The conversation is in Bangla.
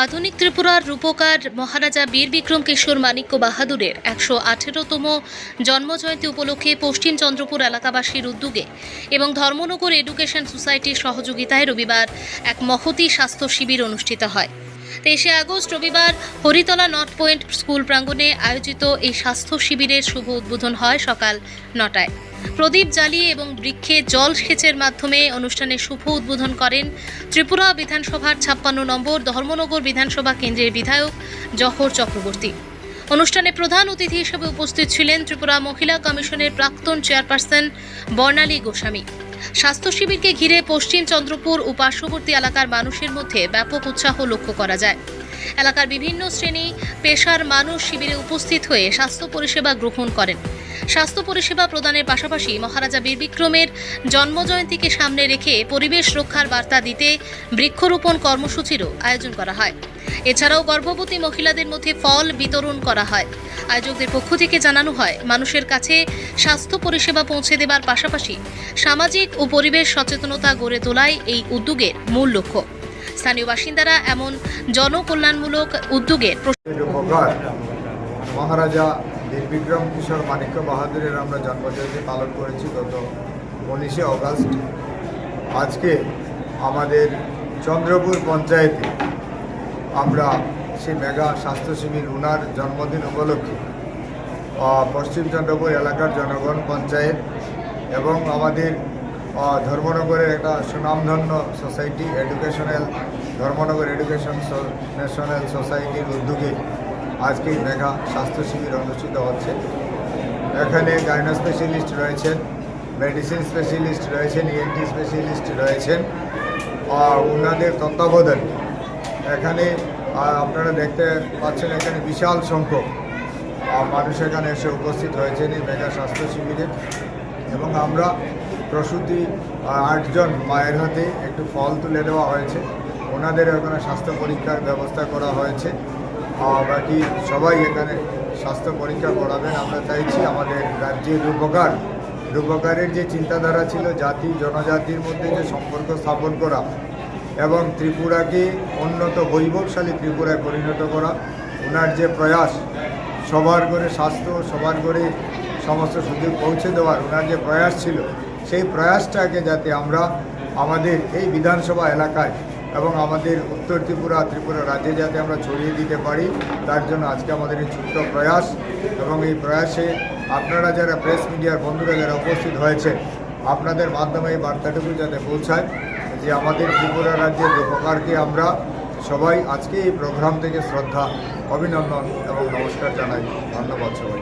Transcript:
আধুনিক ত্রিপুরার রূপকার মহারাজা বীর বিক্রম কিশোর মাণিক্য বাহাদুরের 118তম জন্মজয়ন্তী উপলক্ষে পশ্চিম চন্দ্রপুর এলাকাবাসীর উদ্যোগে এবং ধর্মনগর এডুকেশন সোসাইটির সহযোগিতায় রবিবার এক মহতী স্বাস্থ্য শিবির অনুষ্ঠিত হয়। 23 আগস্ট রবিবার হরিতলা নর্থ পয়েন্ট স্কুল প্রাঙ্গণে আয়োজিত এই স্বাস্থ্য শিবিরের শুভ উদ্বোধন হয় সকাল 9টায়। প্রদীপ জ্বালিয়ে এবং বৃক্ষে জল সেচের মাধ্যমে অনুষ্ঠানের শুভ উদ্বোধন করেন ত্রিপুরা বিধানসভার 56 নম্বর ধর্মনগর বিধানসভা কেন্দ্রের বিধায়ক জহর চক্রবর্তী। অনুষ্ঠানে প্রধান অতিথি হিসেবে উপস্থিত ছিলেন ত্রিপুরা মহিলা কমিশনের প্রাক্তন চেয়ারপারসন বর্ণালী গোস্বামী। স্বাস্থ্য শিবিরকে ঘিরে পশ্চিম চন্দ্রপুর ও পার্শ্ববর্তী এলাকার মানুষের মধ্যে ব্যাপক উৎসাহ লক্ষ্য করা যায়। এলাকার বিভিন্ন শ্রেণী পেশার মানুষ শিবিরে উপস্থিত হয়ে স্বাস্থ্য পরিষেবা গ্রহণ করেন। স্বাস্থ্য পরিষেবা প্রদানের পাশাপাশি মহারাজা বীর বিক্রমের জন্মজয়ন্তীকে সামনে রেখে পরিবেশ রক্ষার বার্তা দিতে বৃক্ষরোপণ কর্মসূচিরও আয়োজন করা হয়। এছাড়াও গর্ভবতী মহিলাদের মধ্যে ফল বিতরণ করা হয়। আয়োজকদের পক্ষ থেকে জানানো হয়, মানুষের কাছে স্বাস্থ্য পরিষেবা পৌঁছে দেবার পাশাপাশি সামাজিক ও পরিবেশ সচেতনতা গড়ে তোলাই এই উদ্যোগের মূল লক্ষ্য। স্থানীয় বাসিন্দারা এমন জনকল্যাণমূলক উদ্যোগের মহারাজা বীর বিক্রম কিশোর মাণিক্য বাহাদুরের আমরা জন্মজয়ন্তী পালন করেছি গত 19শে অগাস্ট। আজকে আমাদের চন্দ্রপুর পঞ্চায়েতে আমরা সেই মেগা স্বাস্থ্য শিবির ওনার জন্মদিন উপলক্ষে পশ্চিম চন্দ্রপুর এলাকার জনগণ, পঞ্চায়েত এবং আমাদের ধর্মনগরের একটা সুনামধন্য সোসাইটি ধর্মনগর এডুকেশন ন্যাশনাল সোসাইটির উদ্যোগে আজকে মেগা স্বাস্থ্য শিবির অনুষ্ঠিত হচ্ছে। এখানে গাইনো স্পেশালিস্ট রয়েছেন, মেডিসিন স্পেশালিস্ট রয়েছেন, ইএনটি স্পেশালিস্ট রয়েছেন। ওনাদের তত্ত্বাবধানে এখানে আপনারা দেখতে পাচ্ছেন এখানে বিশাল সংখ্যক মানুষ এখানে এসে উপস্থিত হয়েছেন এই মেগা স্বাস্থ্য শিবিরে। এবং আমরা প্রসূতি 8 জন মায়ের হাতে একটু ফল তুলে দেওয়া হয়েছে। ওনাদের এখানে স্বাস্থ্য পরীক্ষার ব্যবস্থা করা হয়েছে। বাকি সবাই এখানে স্বাস্থ্য পরীক্ষা করাবেন। আমরা চাইছি আমাদের রাজ্যের রূপকারের যে চিন্তাধারা ছিল জাতি জনজাতির মধ্যে যে সম্পর্ক স্থাপন করা এবং ত্রিপুরাকে উন্নত বৈভবশালী ত্রিপুরায় পরিণত করা, ওনার যে প্রয়াস সবার ঘরে স্বাস্থ্য, সবার ঘরে সমস্ত সুযোগ পৌঁছে দেওয়ার ওনার যে প্রয়াস ছিল, সেই প্রয়াসটাকে যাতে আমরা আমাদের এই বিধানসভা এলাকায় এবং আমাদের উত্তর ত্রিপুরা রাজ্যে যাতে আমরা ছড়িয়ে দিতে পারি, তার জন্য আজকে আমাদের এই ছোট্ট প্রয়াস। এবং এই প্রয়াসে আপনারা যারা প্রেস মিডিয়ার বন্ধুরা যারা উপস্থিত হয়েছে, আপনাদের মাধ্যমে এই বার্তাটুকু যাতে পৌঁছায় যে আমাদের ত্রিপুরা রাজ্যের রূপকারকে আমরা সবাই আজকে এই প্রোগ্রাম থেকে শ্রদ্ধা, অভিনন্দন এবং নমস্কার জানাই। ধন্যবাদ সবাই।